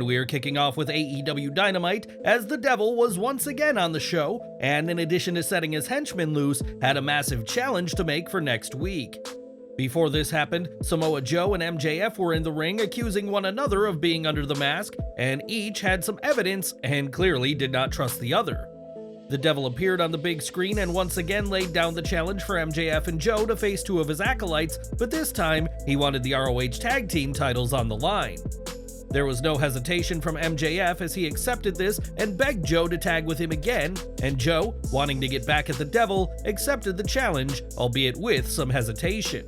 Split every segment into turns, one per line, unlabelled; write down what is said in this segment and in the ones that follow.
We're kicking off with AEW Dynamite, as the Devil was once again on the show, and in addition to setting his henchmen loose, had a massive challenge to make for next week. Before this happened, Samoa Joe and MJF were in the ring accusing one another of being under the mask, and each had some evidence and clearly did not trust the other. The Devil appeared on the big screen and once again laid down the challenge for MJF and Joe to face two of his acolytes, but this time he wanted the ROH Tag Team titles on the line. There was no hesitation from MJF as he accepted this and begged Joe to tag with him again, and Joe, wanting to get back at the Devil, accepted the challenge, albeit with some hesitation.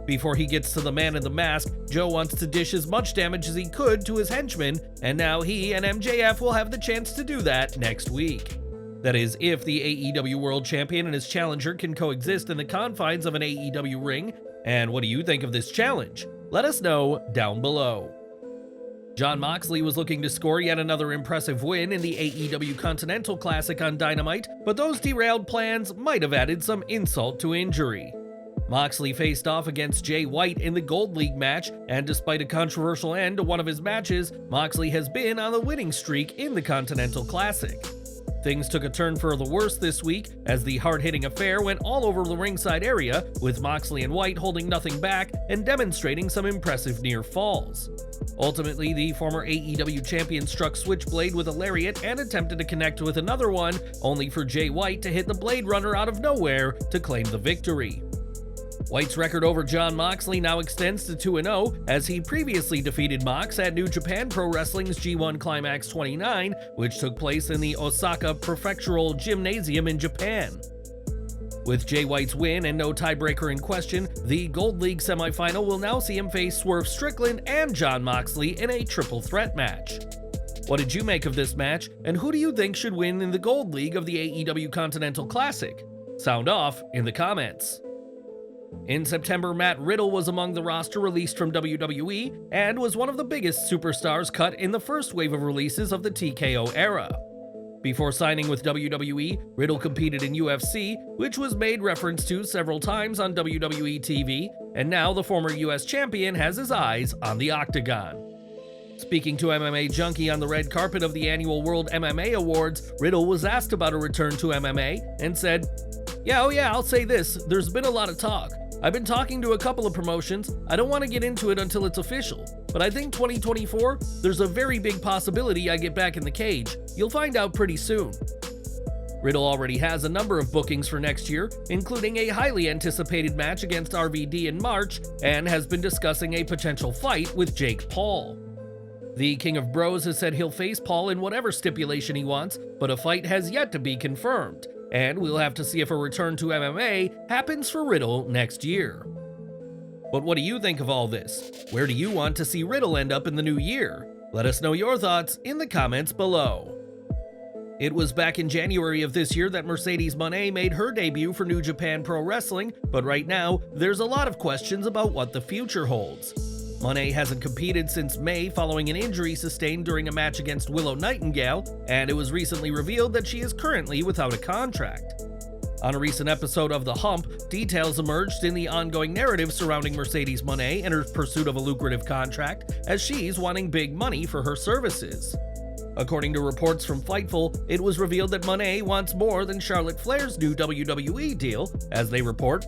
Before he gets to the Man in the Mask, Joe wants to dish as much damage as he could to his henchmen, and now he and MJF will have the chance to do that next week. That is, if the AEW World Champion and his challenger can coexist in the confines of an AEW ring. And what do you think of this challenge? Let us know down below. Jon Moxley was looking to score yet another impressive win in the AEW Continental Classic on Dynamite, but those derailed plans might have added some insult to injury. Moxley faced off against Jay White in the Gold League match, and despite a controversial end to one of his matches, Moxley has been on the winning streak in the Continental Classic. Things took a turn for the worse this week, as the hard-hitting affair went all over the ringside area, with Moxley and White holding nothing back and demonstrating some impressive near falls. Ultimately, the former AEW champion struck Switchblade with a lariat and attempted to connect with another one, only for Jay White to hit the Blade Runner out of nowhere to claim the victory. White's record over Jon Moxley now extends to 2-0, as he previously defeated Mox at New Japan Pro Wrestling's G1 Climax 29, which took place in the Osaka Prefectural Gymnasium in Japan. With Jay White's win and no tiebreaker in question, the Gold League semifinal will now see him face Swerve Strickland and Jon Moxley in a triple threat match. What did you make of this match, and who do you think should win in the Gold League of the AEW Continental Classic? Sound off in the comments. In September, Matt Riddle was among the roster released from WWE and was one of the biggest superstars cut in the first wave of releases of the TKO era. Before signing with WWE, Riddle competed in UFC, which was made reference to several times on WWE TV, and now the former US champion has his eyes on the octagon. Speaking to MMA Junkie on the red carpet of the annual World MMA Awards, Riddle was asked about a return to MMA and said, "Yeah, I'll say this, there's been a lot of talk. I've been talking to a couple of promotions. I don't want to get into it until it's official, but I think 2024, there's a very big possibility I get back in the cage. You'll find out pretty soon." Riddle already has a number of bookings for next year, including a highly anticipated match against RVD in March, and has been discussing a potential fight with Jake Paul. The King of Bros has said he'll face Paul in whatever stipulation he wants, but a fight has yet to be confirmed, and we'll have to see if a return to MMA happens for Riddle next year. But what do you think of all this? Where do you want to see Riddle end up in the new year? Let us know your thoughts in the comments below. It was back in January of this year that Mercedes Mone made her debut for New Japan Pro Wrestling, but right now, there's a lot of questions about what the future holds. Mone hasn't competed since May following an injury sustained during a match against Willow Nightingale, and it was recently revealed that she is currently without a contract. On a recent episode of The Hump, details emerged in the ongoing narrative surrounding Mercedes Mone and her pursuit of a lucrative contract, as she's wanting big money for her services. According to reports from Fightful, it was revealed that Mone wants more than Charlotte Flair's new WWE deal. As they report,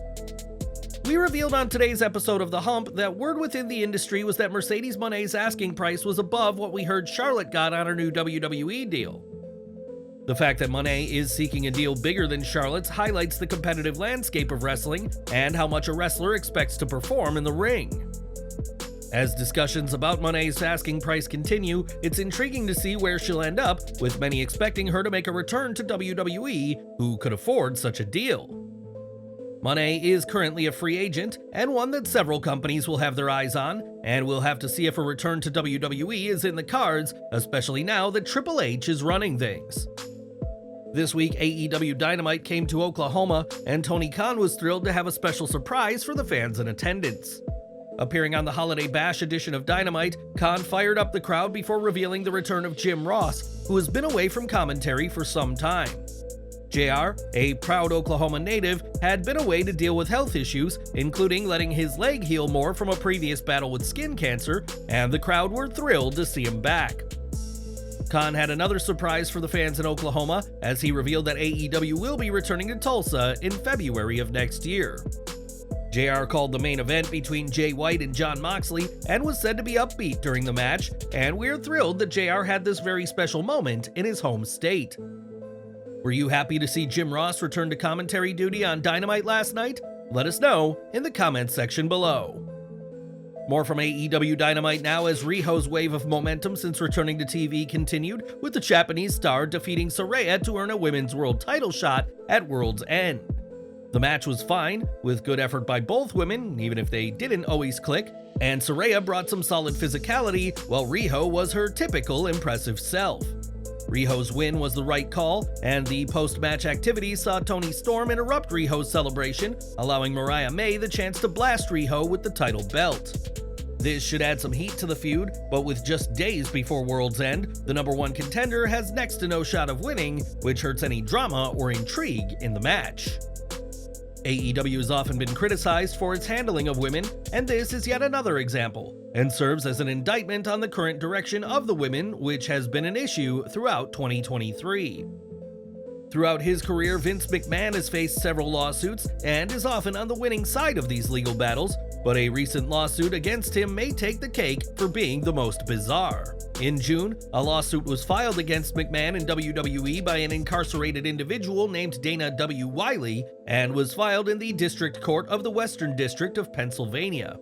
"We revealed on today's episode of The Hump that word within the industry was that Mercedes Moné's asking price was above what we heard Charlotte got on her new WWE deal." The fact that Mone is seeking a deal bigger than Charlotte's highlights the competitive landscape of wrestling and how much a wrestler expects to perform in the ring. As discussions about Moné's asking price continue, it's intriguing to see where she'll end up, with many expecting her to make a return to WWE, who could afford such a deal. Mone is currently a free agent, and one that several companies will have their eyes on, and we'll have to see if a return to WWE is in the cards, especially now that Triple H is running things. This week, AEW Dynamite came to Oklahoma, and Tony Khan was thrilled to have a special surprise for the fans in attendance. Appearing on the Holiday Bash edition of Dynamite, Khan fired up the crowd before revealing the return of Jim Ross, who has been away from commentary for some time. JR, a proud Oklahoma native, had been away to deal with health issues, including letting his leg heal more from a previous battle with skin cancer, and the crowd were thrilled to see him back. Khan had another surprise for the fans in Oklahoma as he revealed that AEW will be returning to Tulsa in February of next year. JR called the main event between Jay White and Jon Moxley and was said to be upbeat during the match, and we're thrilled that JR had this very special moment in his home state. Were you happy to see Jim Ross return to commentary duty on Dynamite last night? Let us know in the comments section below. More from AEW Dynamite now as Riho's wave of momentum since returning to TV continued, with the Japanese star defeating Saraya to earn a women's world title shot at World's End. The match was fine, with good effort by both women, even if they didn't always click, and Saraya brought some solid physicality, while Riho was her typical impressive self. Riho's win was the right call, and the post-match activities saw Toni Storm interrupt Riho's celebration, allowing Mariah May the chance to blast Riho with the title belt. This should add some heat to the feud, but with just days before World's End, the #1 contender has next to no shot of winning, which hurts any drama or intrigue in the match. AEW has often been criticized for its handling of women, and this is yet another example, and serves as an indictment on the current direction of the women, which has been an issue throughout 2023. Throughout his career, Vince McMahon has faced several lawsuits and is often on the winning side of these legal battles, but a recent lawsuit against him may take the cake for being the most bizarre. In June, a lawsuit was filed against McMahon and WWE by an incarcerated individual named Dana W. Wiley and was filed in the District Court of the Western District of Pennsylvania.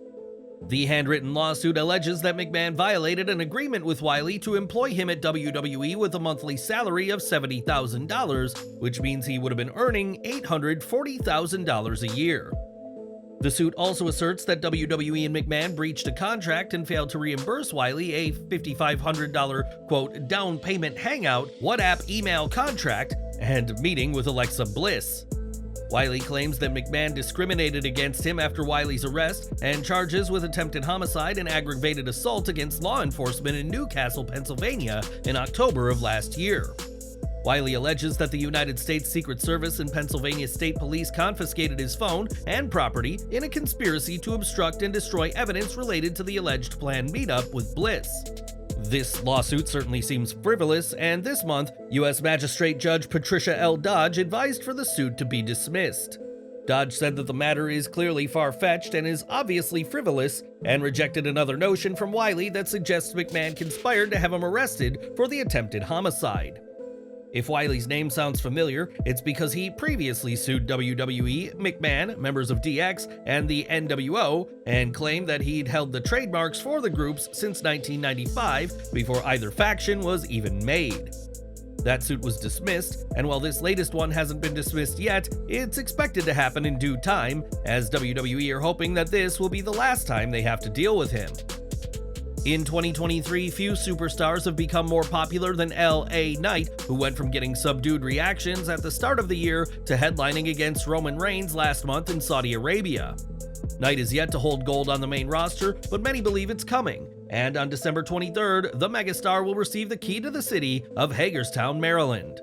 The handwritten lawsuit alleges that McMahon violated an agreement with Wiley to employ him at WWE with a monthly salary of $70,000, which means he would have been earning $840,000 a year. The suit also asserts that WWE and McMahon breached a contract and failed to reimburse Wiley a $5,500, quote, down payment hangout, WhatsApp email contract, and meeting with Alexa Bliss. Wiley claims that McMahon discriminated against him after Wiley's arrest and charges with attempted homicide and aggravated assault against law enforcement in Newcastle, Pennsylvania in October of last year. Wiley alleges that the United States Secret Service and Pennsylvania State Police confiscated his phone and property in a conspiracy to obstruct and destroy evidence related to the alleged planned meetup with Bliss. This lawsuit certainly seems frivolous, and this month, U.S. Magistrate Judge Patricia L. Dodge advised for the suit to be dismissed. Dodge said that the matter is clearly far-fetched and is obviously frivolous, and rejected another notion from Wiley that suggests McMahon conspired to have him arrested for the attempted homicide. If Wiley's name sounds familiar, it's because he previously sued WWE, McMahon, members of DX, and the NWO, and claimed that he'd held the trademarks for the groups since 1995, before either faction was even made. That suit was dismissed, and while this latest one hasn't been dismissed yet, it's expected to happen in due time, as WWE are hoping that this will be the last time they have to deal with him. In 2023, few superstars have become more popular than LA Knight, who went from getting subdued reactions at the start of the year to headlining against Roman Reigns last month in Saudi Arabia. Knight is yet to hold gold on the main roster, but many believe it's coming, and on December 23rd, the megastar will receive the key to the city of Hagerstown, Maryland.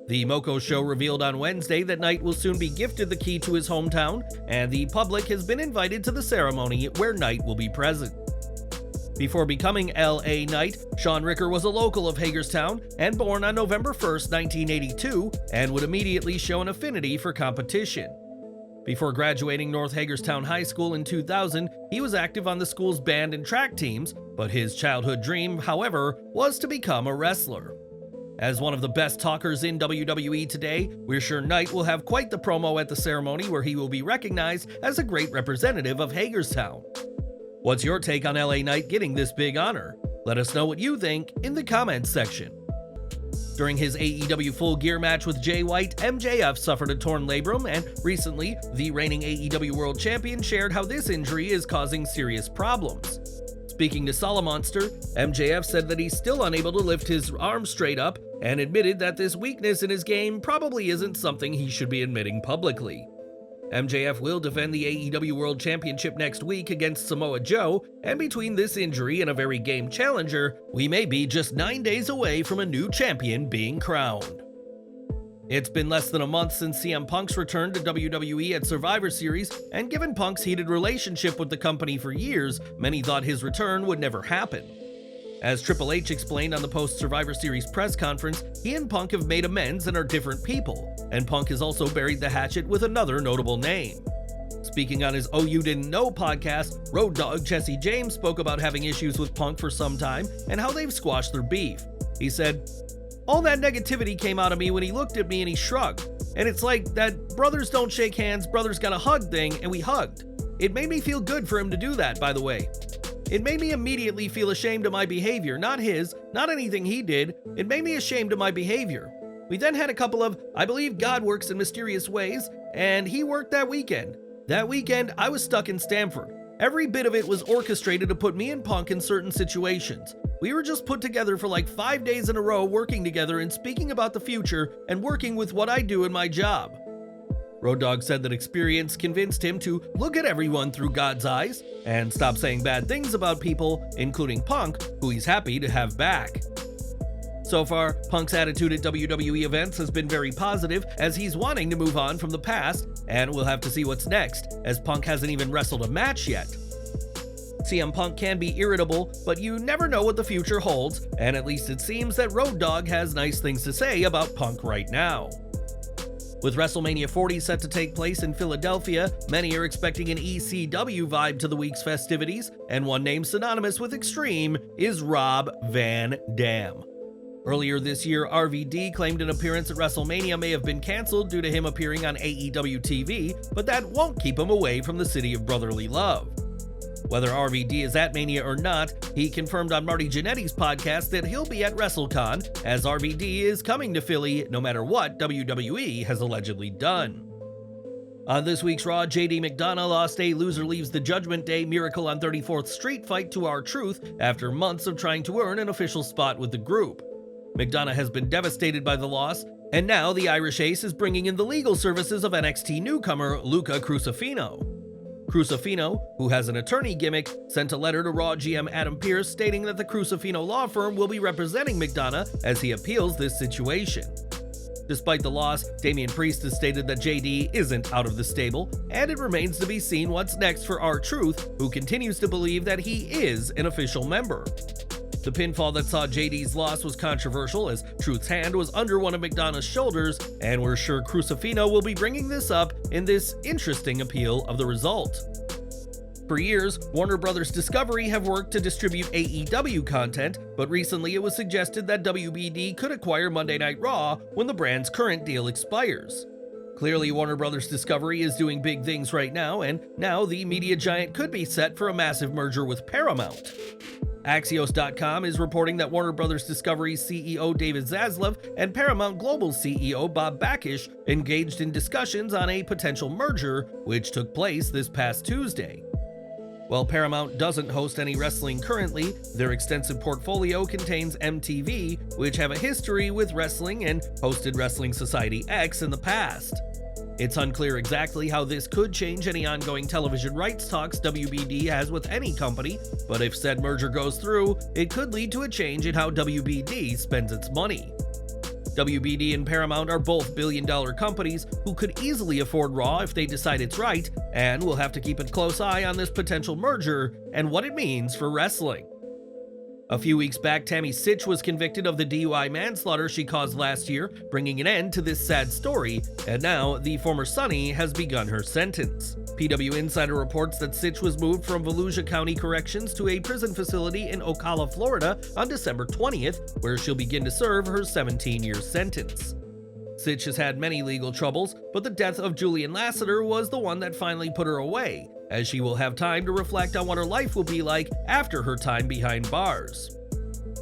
The Moco Show revealed on Wednesday that Knight will soon be gifted the key to his hometown, and the public has been invited to the ceremony where Knight will be present. Before becoming LA Knight, Sean Ricker was a local of Hagerstown and born on November 1st, 1982, and would immediately show an affinity for competition. Before graduating North Hagerstown High School in 2000, he was active on the school's band and track teams, but his childhood dream, however, was to become a wrestler. As one of the best talkers in WWE today, we're sure Knight will have quite the promo at the ceremony where he will be recognized as a great representative of Hagerstown. What's your take on LA Knight getting this big honor? Let us know what you think in the comments section. During his AEW Full Gear match with Jay White, MJF suffered a torn labrum, and recently, the reigning AEW World Champion shared how this injury is causing serious problems. Speaking to Solomonster, MJF said that he's still unable to lift his arm straight up, and admitted that this weakness in his game probably isn't something he should be admitting publicly. MJF will defend the AEW World Championship next week against Samoa Joe, and between this injury and a very game challenger, we may be just 9 days away from a new champion being crowned. It's been less than a month since CM Punk's return to WWE at Survivor Series, and given Punk's heated relationship with the company for years, many thought his return would never happen. As Triple H explained on the post-Survivor Series press conference, he and Punk have made amends and are different people, and Punk has also buried the hatchet with another notable name. Speaking on his Oh You Didn't Know podcast, Road Dogg Jesse James spoke about having issues with Punk for some time and how they've squashed their beef. He said, "All that negativity came out of me when he looked at me and he shrugged. And it's like that brothers don't shake hands, brothers gotta hug thing, and we hugged. It made me feel good for him to do that, by the way. It made me immediately feel ashamed of my behavior, not his, not anything he did. It made me ashamed of my behavior. We then had a couple of, I believe God works in mysterious ways, and he worked that weekend. That weekend, I was stuck in Stamford. Every bit of it was orchestrated to put me and Punk in certain situations. We were just put together for like 5 days in a row working together and speaking about the future and working with what I do in my job." Road Dogg said that experience convinced him to look at everyone through God's eyes and stop saying bad things about people, including Punk, who he's happy to have back. So far, Punk's attitude at WWE events has been very positive, as he's wanting to move on from the past, and we'll have to see what's next, as Punk hasn't even wrestled a match yet. CM Punk can be irritable, but you never know what the future holds, and at least it seems that Road Dogg has nice things to say about Punk right now. With WrestleMania 40 set to take place in Philadelphia, many are expecting an ECW vibe to the week's festivities, and one name synonymous with Extreme is Rob Van Dam. Earlier this year, RVD claimed an appearance at WrestleMania may have been canceled due to him appearing on AEW TV, but that won't keep him away from the city of brotherly love. Whether RVD is at Mania or not, he confirmed on Marty Jannetty's podcast that he'll be at WrestleCon, as RVD is coming to Philly no matter what WWE has allegedly done. On this week's Raw, JD McDonough lost a Loser Leaves the Judgment Day Miracle on 34th Street fight to R-Truth after months of trying to earn an official spot with the group. McDonough has been devastated by the loss, and now the Irish Ace is bringing in the legal services of NXT newcomer Luca Crucifino. Crucifino, who has an attorney gimmick, sent a letter to Raw GM Adam Pearce stating that the Crucifino law firm will be representing McDonough as he appeals this situation. Despite the loss, Damian Priest has stated that JD isn't out of the stable, and it remains to be seen what's next for R-Truth, who continues to believe that he is an official member. The pinfall that saw JD's loss was controversial, as Truth's hand was under one of McDonough's shoulders, and we're sure Crucifino will be bringing this up in this interesting appeal of the result. For years, Warner Bros. Discovery have worked to distribute AEW content, but recently it was suggested that WBD could acquire Monday Night Raw when the brand's current deal expires. Clearly, Warner Bros. Discovery is doing big things right now, and now the media giant could be set for a massive merger with Paramount. Axios.com is reporting that Warner Bros. Discovery's CEO David Zaslav and Paramount Global's CEO Bob Bakish engaged in discussions on a potential merger, which took place this past Tuesday. While Paramount doesn't host any wrestling currently, their extensive portfolio contains MTV, which have a history with wrestling and hosted Wrestling Society X in the past. It's unclear exactly how this could change any ongoing television rights talks WBD has with any company, but if said merger goes through, it could lead to a change in how WBD spends its money. WBD and Paramount are both billion-dollar companies who could easily afford Raw if they decide it's right, and we'll have to keep a close eye on this potential merger and what it means for wrestling. A few weeks back, Tammy Sytch was convicted of the DUI manslaughter she caused last year, bringing an end to this sad story, and now the former Sunny has begun her sentence. PW Insider reports that Sytch was moved from Volusia County Corrections to a prison facility in Ocala, Florida on December 20th, where she'll begin to serve her 17-year sentence. Sytch has had many legal troubles, but the death of Julian Lasseter was the one that finally put her away, as she will have time to reflect on what her life will be like after her time behind bars.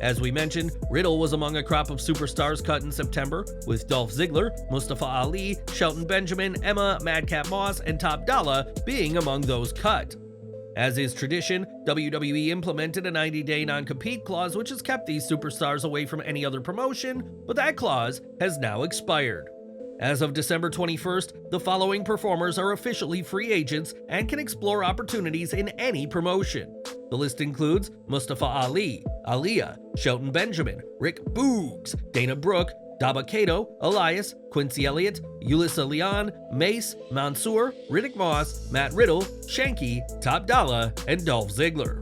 As we mentioned, Riddle was among a crop of superstars cut in September, with Dolph Ziggler, Mustafa Ali, Shelton Benjamin, Emma, Madcap Moss, and Top Dollar being among those cut. As is tradition, WWE implemented a 90-day non-compete clause which has kept these superstars away from any other promotion, but that clause has now expired. As of December 21st, the following performers are officially free agents and can explore opportunities in any promotion. The list includes Mustafa Ali, Aaliyah, Shelton Benjamin, Rick Boogs, Dana Brooke, Dabba-Kato, Elias, Quincy Elliott, Yulisa Leon, Mace, Mansoor, Riddick Moss, Matt Riddle, Shanky, Top Dollar, and Dolph Ziggler.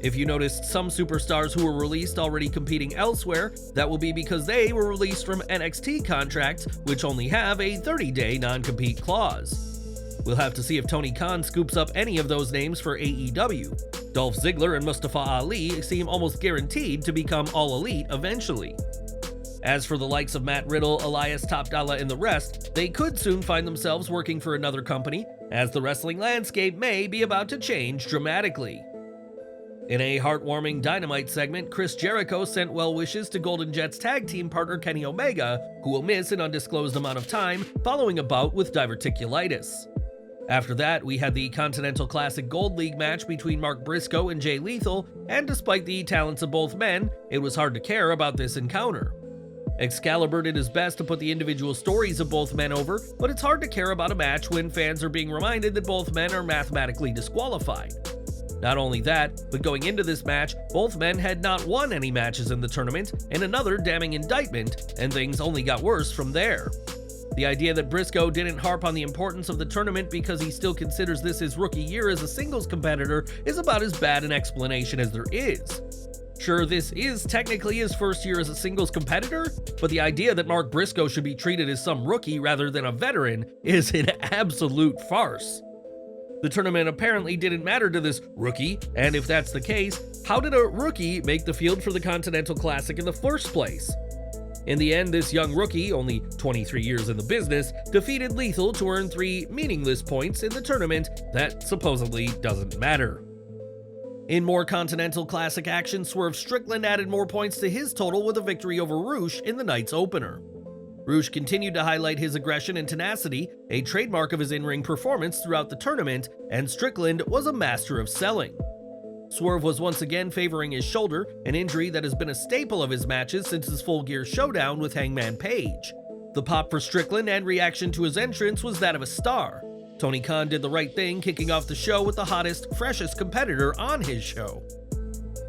If you noticed some superstars who were released already competing elsewhere, that will be because they were released from NXT contracts, which only have a 30-day non-compete clause. We'll have to see if Tony Khan scoops up any of those names for AEW. Dolph Ziggler and Mustafa Ali seem almost guaranteed to become All Elite eventually. As for the likes of Matt Riddle, Elias, Top Dollar, and the rest, they could soon find themselves working for another company, as the wrestling landscape may be about to change dramatically. In a heartwarming Dynamite segment, Chris Jericho sent well wishes to Golden Jet's tag team partner Kenny Omega, who will miss an undisclosed amount of time following a bout with diverticulitis. After that, we had the Continental Classic Gold League match between Mark Briscoe and Jay Lethal, and despite the talents of both men, it was hard to care about this encounter. Excalibur did his best to put the individual stories of both men over, but it's hard to care about a match when fans are being reminded that both men are mathematically disqualified. Not only that, but going into this match, both men had not won any matches in the tournament, and another damning indictment, and things only got worse from there. The idea that Briscoe didn't harp on the importance of the tournament because he still considers this his rookie year as a singles competitor is about as bad an explanation as there is. Sure, this is technically his first year as a singles competitor, but the idea that Mark Briscoe should be treated as some rookie rather than a veteran is an absolute farce. The tournament apparently didn't matter to this rookie, and if that's the case, how did a rookie make the field for the Continental Classic in the first place? In the end, this young rookie, only 23 years in the business, defeated Lethal to earn 3 meaningless points in the tournament that supposedly doesn't matter. In more Continental Classic action, Swerve Strickland added more points to his total with a victory over Roosh in the night's opener. Roosh continued to highlight his aggression and tenacity, a trademark of his in-ring performance throughout the tournament, and Strickland was a master of selling. Swerve was once again favoring his shoulder, an injury that has been a staple of his matches since his Full Gear showdown with Hangman Page. The pop for Strickland and reaction to his entrance was that of a star. Tony Khan did the right thing, kicking off the show with the hottest, freshest competitor on his show.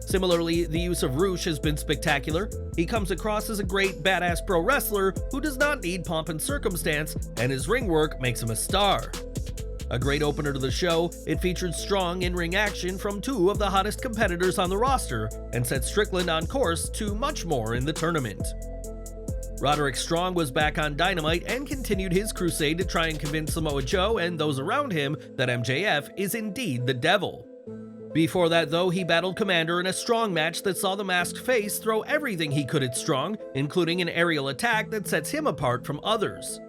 Similarly, the use of Roosh has been spectacular. He comes across as a great, badass pro wrestler who does not need pomp and circumstance, and his ring work makes him a star. A great opener to the show, it featured strong in-ring action from 2 of the hottest competitors on the roster, and set Strickland on course to much more in the tournament. Roderick Strong was back on Dynamite and continued his crusade to try and convince Samoa Joe and those around him that MJF is indeed the devil. Before that though, he battled Komander in a strong match that saw the masked face throw everything he could at Strong, including an aerial attack that sets him apart from others.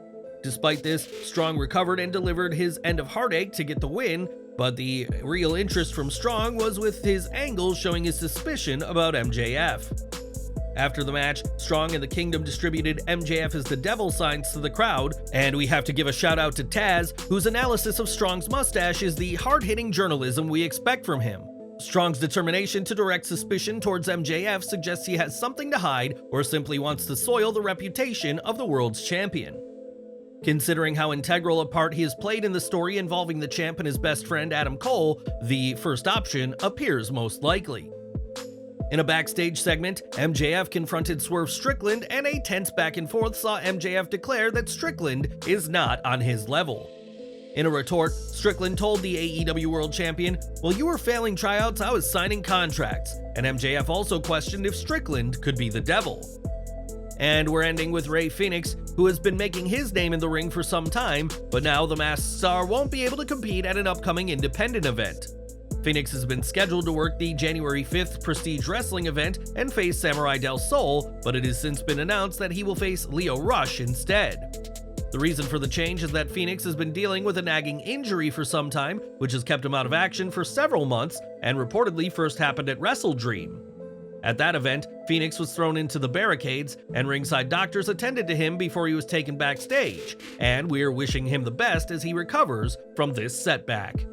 Despite this, Strong recovered and delivered his End of Heartache to get the win, but the real interest from Strong was with his angles showing his suspicion about MJF. After the match, Strong and the Kingdom distributed MJF as the devil signs to the crowd, and we have to give a shout out to Taz, whose analysis of Strong's mustache is the hard-hitting journalism we expect from him. Strong's determination to direct suspicion towards MJF suggests he has something to hide or simply wants to soil the reputation of the world's champion. Considering how integral a part he has played in the story involving the champ and his best friend Adam Cole, the first option appears most likely. In a backstage segment, MJF confronted Swerve Strickland, and a tense back and forth saw MJF declare that Strickland is not on his level. In a retort, Strickland told the AEW World Champion, "While you were failing tryouts, I was signing contracts," and MJF also questioned if Strickland could be the devil. And we're ending with Rey Fenix, who has been making his name in the ring for some time, but now the masked star won't be able to compete at an upcoming independent event. Phoenix has been scheduled to work the January 5th Prestige Wrestling event and face Samurai Del Sol, but it has since been announced that he will face Lio Rush instead. The reason for the change is that Phoenix has been dealing with a nagging injury for some time, which has kept him out of action for several months and reportedly first happened at Wrestle Dream. At that event, Phoenix was thrown into the barricades, and ringside doctors attended to him before he was taken backstage, and we're wishing him the best as he recovers from this setback.